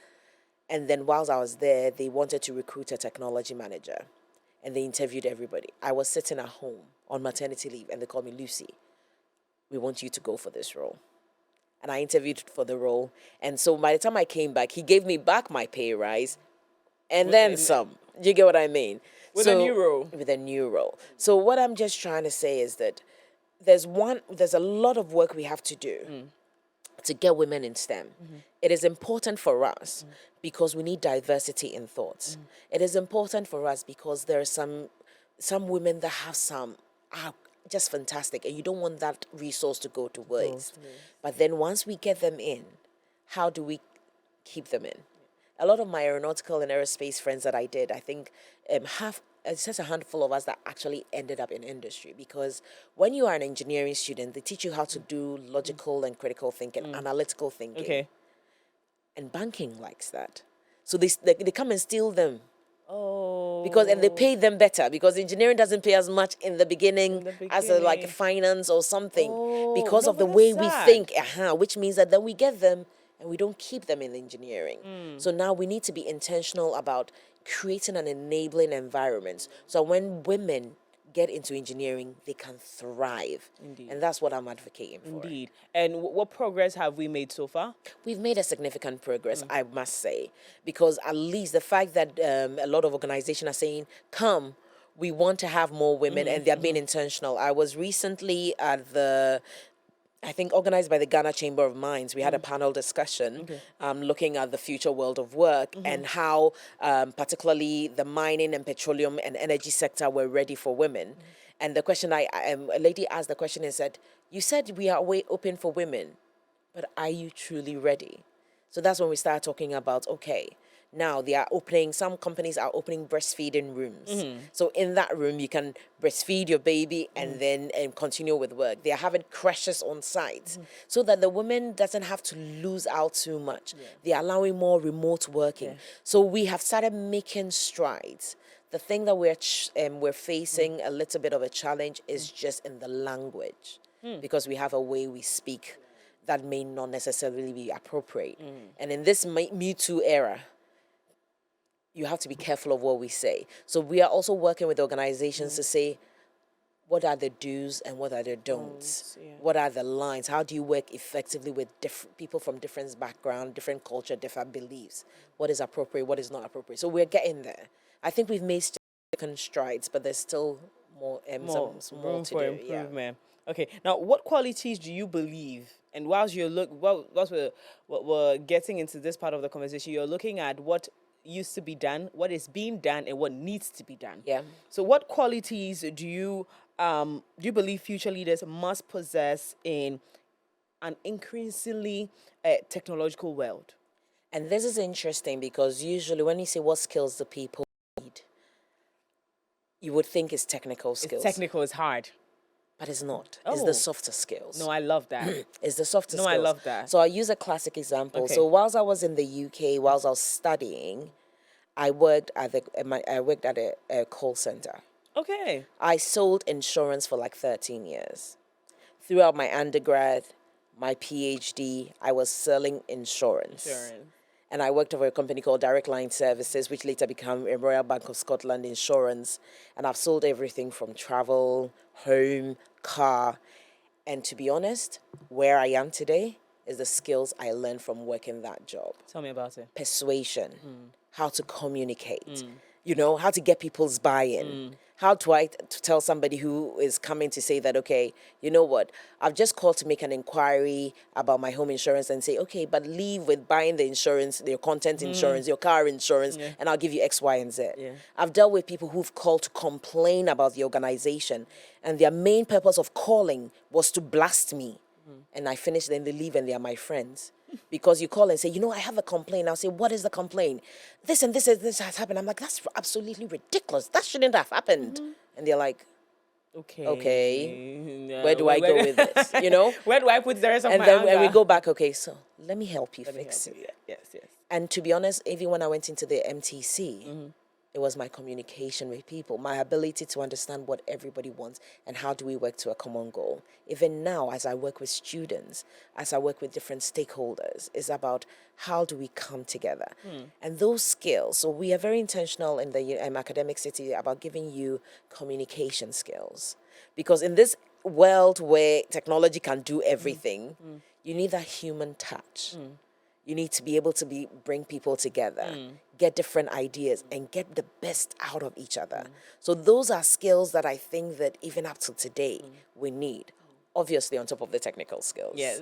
And then whilst I was there, they wanted to recruit a technology manager. And they interviewed everybody. I was sitting at home on maternity leave, and they called me, Lucy, we want you to go for this role. And I interviewed for the role. And so by the time I came back, he gave me back my pay rise and then some. Do you get what I mean? With a new role. With a new role. So what I'm just trying to say is that there's a lot of work we have to do to get women in STEM. It is important for us because we need diversity in thoughts. It is important for us because there are some women that have just fantastic, and you don't want that resource to go to waste. But then once we get them in, how do we keep them in? A lot of my aeronautical and aerospace friends that I did, I think it's just a handful of us that actually ended up in industry, because when you are an engineering student, they teach you how to do logical and critical thinking, analytical thinking. Okay. And banking likes that. So they come and steal them. Oh. And they pay them better, because engineering doesn't pay as much in the beginning as like finance or something, because of the way we think, which means that then we get them and we don't keep them in engineering. So now we need to be intentional about creating an enabling environment. So when women get into engineering, they can thrive. Indeed. And that's what I'm advocating for. Indeed. And what progress have we made so far? We've made a significant progress, I must say, because at least the fact that a lot of organizations are saying, come, we want to have more women, and they're being intentional. I was recently at the I think organized by the Ghana Chamber of Mines, we had a panel discussion looking at the future world of work and how particularly the mining and petroleum and energy sector were ready for women. And the question a lady asked the question and said, you said we are way open for women, but are you truly ready? So that's when we start talking about, okay, now they are opening, some companies are opening breastfeeding rooms. So in that room, you can breastfeed your baby and then continue with work. They are having crashes on site so that the woman doesn't have to lose out too much. They are allowing more remote working. So we have started making strides. The thing that we're facing a little bit of a challenge is just in the language, because we have a way we speak that may not necessarily be appropriate. And in this Me Too era, you have to be careful of what we say. So we are also working with organizations to say, what are the do's and what are the don'ts? What are the lines? How do you work effectively with people from different background, different culture, different beliefs? What is appropriate, what is not appropriate? So we're getting there. I think we've made significant strides, but there's still more some more room to for do. improvement. Okay, now what qualities do you believe? And whilst we're getting into this part of the conversation, you're looking at what used to be done, what is being done, and what needs to be done. Yeah. So, what qualities do you believe future leaders must possess in an increasingly technological world? And this is interesting because usually when you say what skills do people need, you would think it's technical skills. Technical is hard. But it's not. It's the softer skills. No, I love that. It's the softer skills. No, I love that. So I'll use a classic example. Okay. So whilst I was in the UK, whilst I was studying, I worked at a call center. Okay. I sold insurance for like 13 years. Throughout my undergrad, my PhD, I was selling insurance. And I worked for a company called Direct Line Services, which later became a Royal Bank of Scotland Insurance. And I've sold everything from travel, home, car. And to be honest, where I am today is the skills I learned from working that job. Tell me about it. Persuasion, how to communicate, how to get people's buy-in. How do I tell somebody who is coming to say that, okay, you know what, I've just called to make an inquiry about my home insurance and say, okay, but leave with buying the insurance, your content insurance, your car insurance, and I'll give you X, Y, and Z. I've dealt with people who've called to complain about the organization, and their main purpose of calling was to blast me. And I finish, then they leave and they are my friends. Because you call and say, I have a complaint. I'll say, what is the complaint? This and this and this has happened. I'm like, that's absolutely ridiculous. That shouldn't have happened. And they're like, okay, no, where do I go with this? Where do I put the rest of my anger? And we go back, okay, so let me help you fix it. Yes. And to be honest, even when I went into the MTC, it was my communication with people, my ability to understand what everybody wants and how do we work to a common goal. Even now, as I work with students, as I work with different stakeholders, it's about how do we come together. And those skills, so we are very intentional in the academic city about giving you communication skills. Because in this world where technology can do everything, you need that human touch. You need to be able to bring people together, get different ideas, and get the best out of each other. So those are skills that I think that even up to today, we need. Obviously, on top of the technical skills. Yes.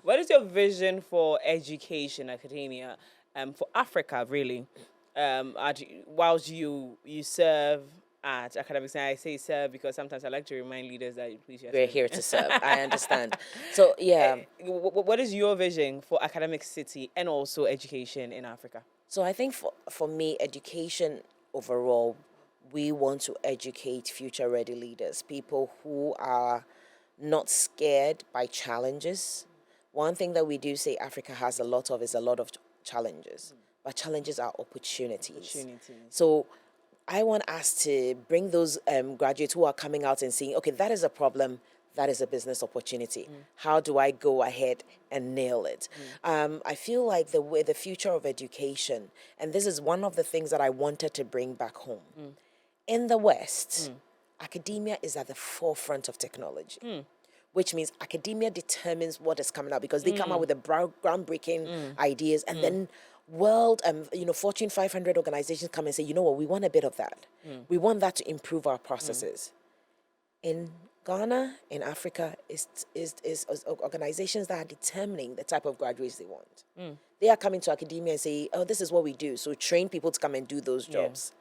What is your vision for education, academia, for Africa, really? Whilst you serve at academics, and I say serve because sometimes I like to remind leaders that we're here to serve. I understand. So what is your vision for academic city and also education in Africa? So I think for me, education overall, we want to educate future ready leaders, people who are not scared by challenges. One thing that we do say Africa has a lot of challenges, but challenges are opportunities. So I want us to bring those graduates who are coming out and saying, okay, that is a problem, that is a business opportunity. How do I go ahead and nail it? I feel like the future of education, and this is one of the things that I wanted to bring back home. In the West, academia is at the forefront of technology, which means academia determines what is coming out because they come out with the groundbreaking ideas, and then Fortune 500 organizations come and say, you know what, we want a bit of that. We want that to improve our processes. In Ghana in Africa is organizations that are determining the type of graduates they want. They are coming to academia and say, oh, this is what we do. So train people to come and do those jobs.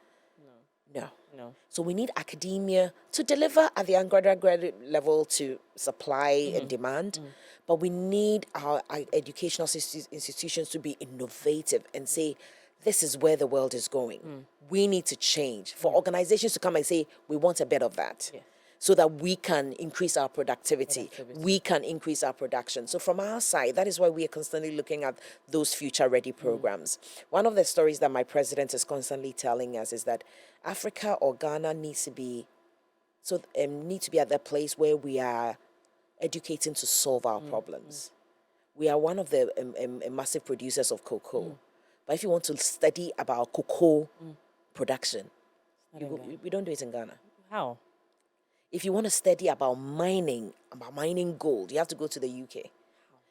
No. No. So we need academia to deliver at the undergraduate level to supply and demand. But we need our educational institutions to be innovative and say, this is where the world is going. We need to change. For organizations to come and say, we want a bit of that. Yeah. So that we can increase our productivity, we can increase our production. So from our side, that is why we are constantly looking at those future-ready programs. One of the stories that my president is constantly telling us is that Africa or Ghana needs to be at the place where we are educating to solve our problems. We are one of the massive producers of cocoa. But if you want to study about cocoa production, we don't do it in Ghana. How? If you want to study about mining gold, you have to go to the UK.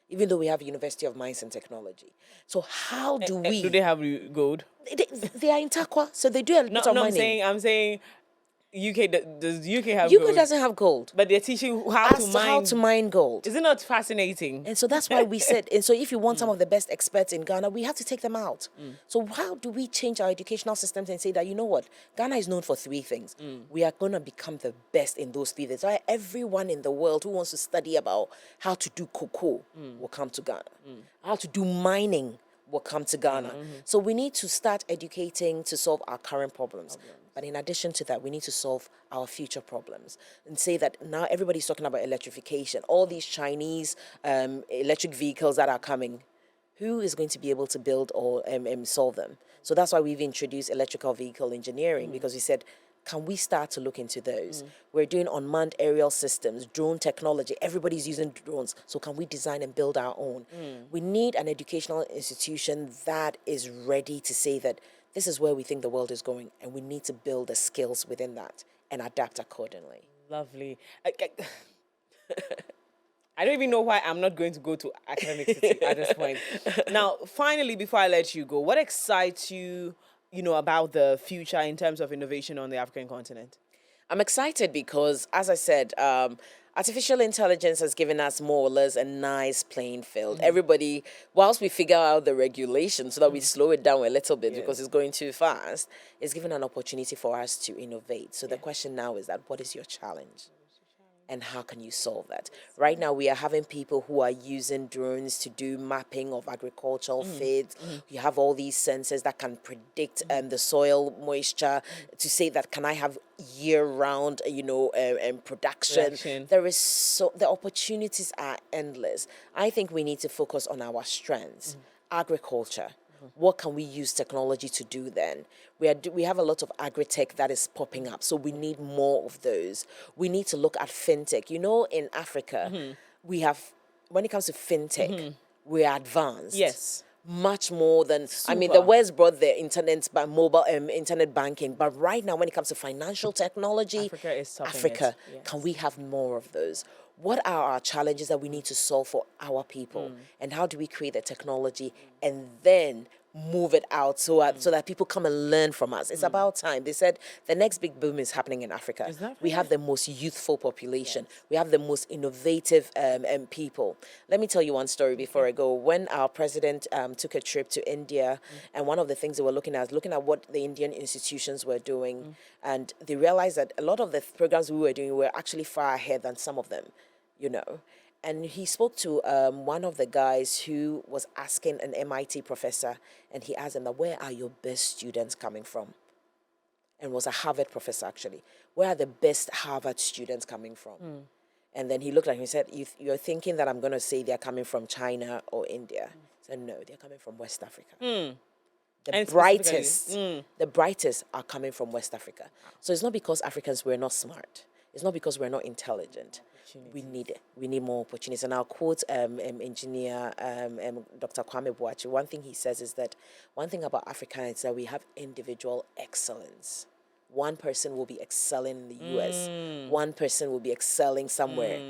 Even though we have University of Mines and Technology. So how do we... Do they have gold? They are in Takwa, so they do a lot of mining. I'm saying UK, does UK have UK gold? doesn't have gold. But they're teaching how to mine gold. Is it not fascinating? And so that's why we said, and so if you want some of the best experts in Ghana, we have to take them out. So how do we change our educational systems and say that, you know what, Ghana is known for 3 things. We are going to become the best in those 3 things. So everyone in the world who wants to study about how to do cocoa will come to Ghana. How to do mining will come to Ghana. So we need to start educating to solve our current problems. But in addition to that, we need to solve our future problems and say that now everybody's talking about electrification. All these Chinese electric vehicles that are coming, who is going to be able to build or solve them? So that's why we've introduced electrical vehicle engineering, because we said, can we start to look into those? We're doing unmanned aerial systems, drone technology. Everybody's using drones. So can we design and build our own? We need an educational institution that is ready to say that this is where we think the world is going, and we need to build the skills within that and adapt accordingly. Lovely. I don't even know why I'm not going to go to academic city at this point. Now, finally, before I let you go, what excites you, about the future in terms of innovation on the African continent? I'm excited because, as I said, artificial intelligence has given us more or less a nice playing field. Everybody, whilst we figure out the regulation so that we slow it down a little bit because it's going too fast, it's given an opportunity for us to innovate. So the question now is that, what is your challenge? And how can you solve that? Right now, we are having people who are using drones to do mapping of agricultural fields. You have all these sensors that can predict the soil moisture to say that, can I have year-round, production? The opportunities are endless. I think we need to focus on our strengths. Agriculture. What can we use technology to do then? We have a lot of agri-tech that is popping up, so we need more of those. We need to look at fintech. In Africa, we have, when it comes to fintech, we are advanced. Yes. Much more than, the West brought the internet, mobile internet banking, but right now when it comes to financial technology, Africa is topping Africa, it. Yes. can we have more of those? What are our challenges that we need to solve for our people? And how do we create the technology and then move it out so that people come and learn from us? It's about time. They said the next big boom is happening in Africa. Is that we right? have the most youthful population. Yes. We have the most innovative people. Let me tell you one story before I go. When our president took a trip to India, and one of the things they were looking at what the Indian institutions were doing, and they realized that a lot of the programs we were doing were actually far ahead than some of them. And he spoke to one of the guys who was asking an MIT professor, and he asked him, where are your best students coming from? And was a Harvard professor, actually. Where are the best Harvard students coming from? And then he looked at him and said, you're thinking that I'm going to say they're coming from China or India. He said, no, they're coming from West Africa. The brightest are coming from West Africa. So it's not because Africans were not smart. It's not because we're not intelligent. We need more opportunities. And I'll quote engineer Dr. Kwame Boachi. One thing he says is that one thing about Africa is that we have individual excellence. One person will be excelling in the US. One person will be excelling somewhere.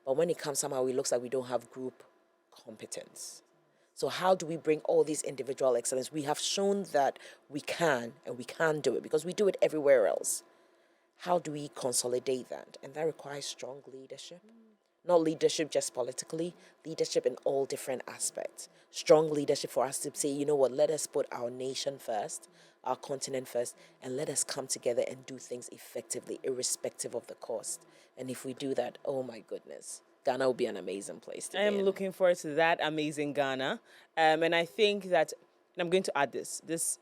But when it comes somehow, it looks like we don't have group competence. So how do we bring all these individual excellence? We have shown that we can, and we can do it because we do it everywhere else. How do we consolidate that? And that requires strong leadership. Not leadership just politically, leadership in all different aspects. Strong leadership for us to say, you know what, let us put our nation first, our continent first, and let us come together and do things effectively, irrespective of the cost. And if we do that, oh my goodness, Ghana will be an amazing place to I be am in. looking forward to that amazing Ghana. And I think that, and I'm going to add this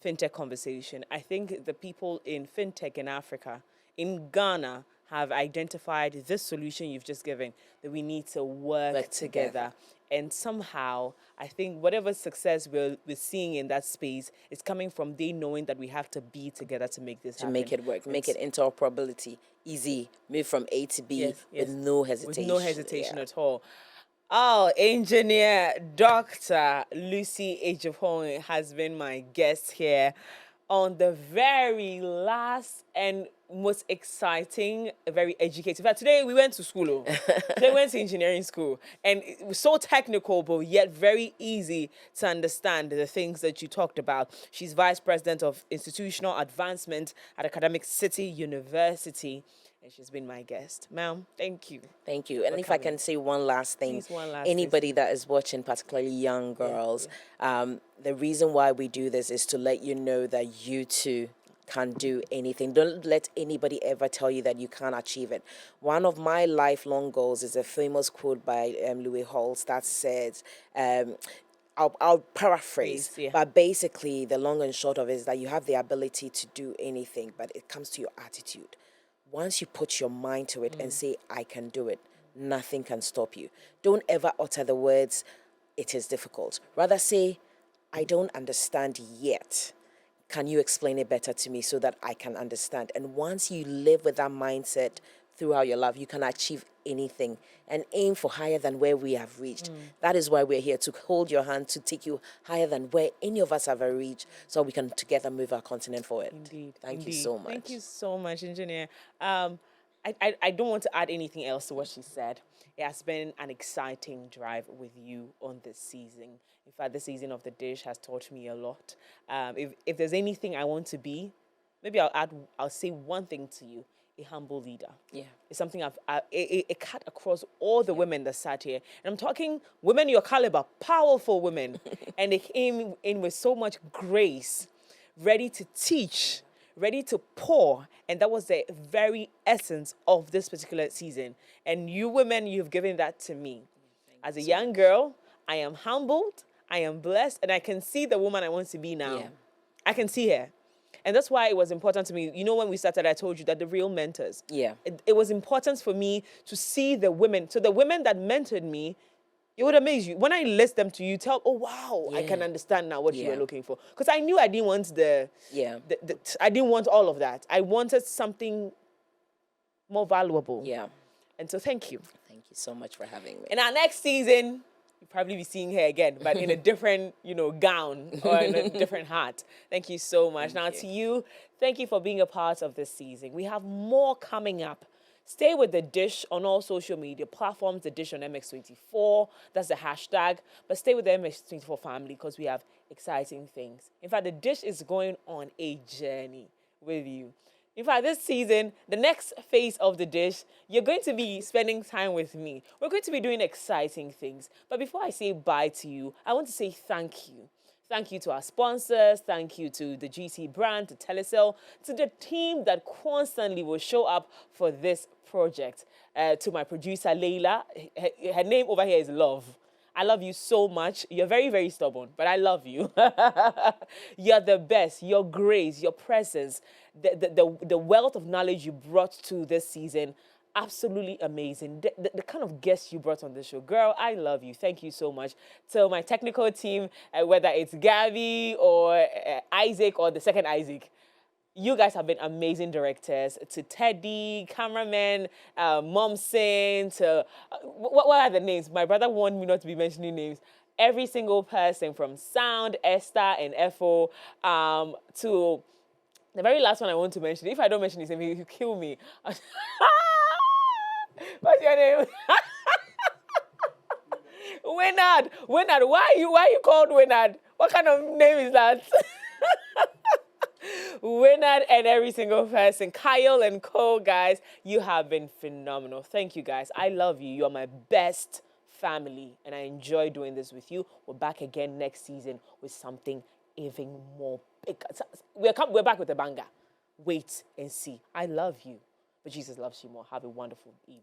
fintech conversation. I think the people in fintech in Africa, in Ghana, have identified this solution you've just given, that we need to work together. And somehow, I think whatever success we're seeing in that space is coming from they knowing that we have to be together to make this happen. To make it work, make it interoperability easy, move from A to B with no hesitation. With no hesitation at all. Oh, engineer Dr. Lucy Agyepong has been my guest here on the very last and most exciting, very educative. In fact, today we went to school. Today we went to engineering school. And it was so technical, but yet very easy to understand the things that you talked about. She's Vice President of Institutional Advancement at Academic City University. And she's been my guest. Ma'am, thank you. Thank you. And if I can say one last thing, anybody that is watching, particularly young girls, the reason why we do this is to let you know that you too can do anything. Don't let anybody ever tell you that you can't achieve it. One of my lifelong goals is a famous quote by Louis Holtz that says, I'll paraphrase, but basically the long and short of it is that you have the ability to do anything, but it comes to your attitude. Once you put your mind to it and say, I can do it, nothing can stop you. Don't ever utter the words, it is difficult. Rather say, I don't understand yet. Can you explain it better to me so that I can understand? And once you live with that mindset throughout your life, you can achieve anything and aim for higher than where we have reached. That is why we're here, to hold your hand, to take you higher than where any of us have reached, so we can together move our continent forward. Indeed. Thank you so much. Thank you so much, engineer. I don't want to add anything else to what she said. It has been an exciting drive with you on this season. In fact, the season of The Dish has taught me a lot. If there's anything I want to be, maybe I'll say one thing to you: a humble leader. Yeah. It's something it cut across all the women that sat here. And I'm talking women your caliber, powerful women. And they came in with so much grace, ready to teach, ready to pour. And that was the very essence of this particular season. And you women, you've given that to me. As a young girl, I am humbled, I am blessed, and I can see the woman I want to be now. Yeah. I can see her. And that's why it was important to me. You know, when we started, I told you that the real mentors. Yeah. It was important for me to see the women. So the women that mentored me, it would amaze you. When I list them to you, tell, oh, wow, I can understand now what you were looking for. Because I knew I didn't want I didn't want all of that. I wanted something more valuable. Yeah. And so thank you. Thank you so much for having me. In our next season, you'll probably be seeing her again, but in a different, gown or in a different hat. Thank you so much. To you, thank you for being a part of this season. We have more coming up. Stay with The Dish on all social media platforms, The Dish on MX24. That's the hashtag. But stay with the MX24 family because we have exciting things. In fact, The Dish is going on a journey with you. In fact, this season, the next phase of The Dish, you're going to be spending time with me. We're going to be doing exciting things. But before I say bye to you, I want to say thank you. Thank you to our sponsors. Thank you to the GT brand, to Telecel, to the team that constantly will show up for this project. To my producer, Leila. Her name over here is Love. I love you so much. You're very, very stubborn, but I love you. You're the best. Your grace, your presence, the wealth of knowledge you brought to this season, absolutely amazing. The kind of guests you brought on the show. Girl, I love you. Thank you so much. To my technical team, whether it's Gabby or Isaac or the second Isaac, you guys have been amazing directors. To Teddy, cameraman, Momsen, to what are the names? My brother warned me not to be mentioning names. Every single person from sound, Esther and FO, to the very last one I want to mention. If I don't mention his name, he'll kill me. What's your name? Winard. Why are you called Winard? What kind of name is that? Winner and every single person. Kyle and Cole, guys, you have been phenomenal. Thank you, guys. I love you. You're my best family, and I enjoy doing this with you. We're back again next season with something even more big. We're back with a banger. Wait and see. I love you, but Jesus loves you more. Have a wonderful evening.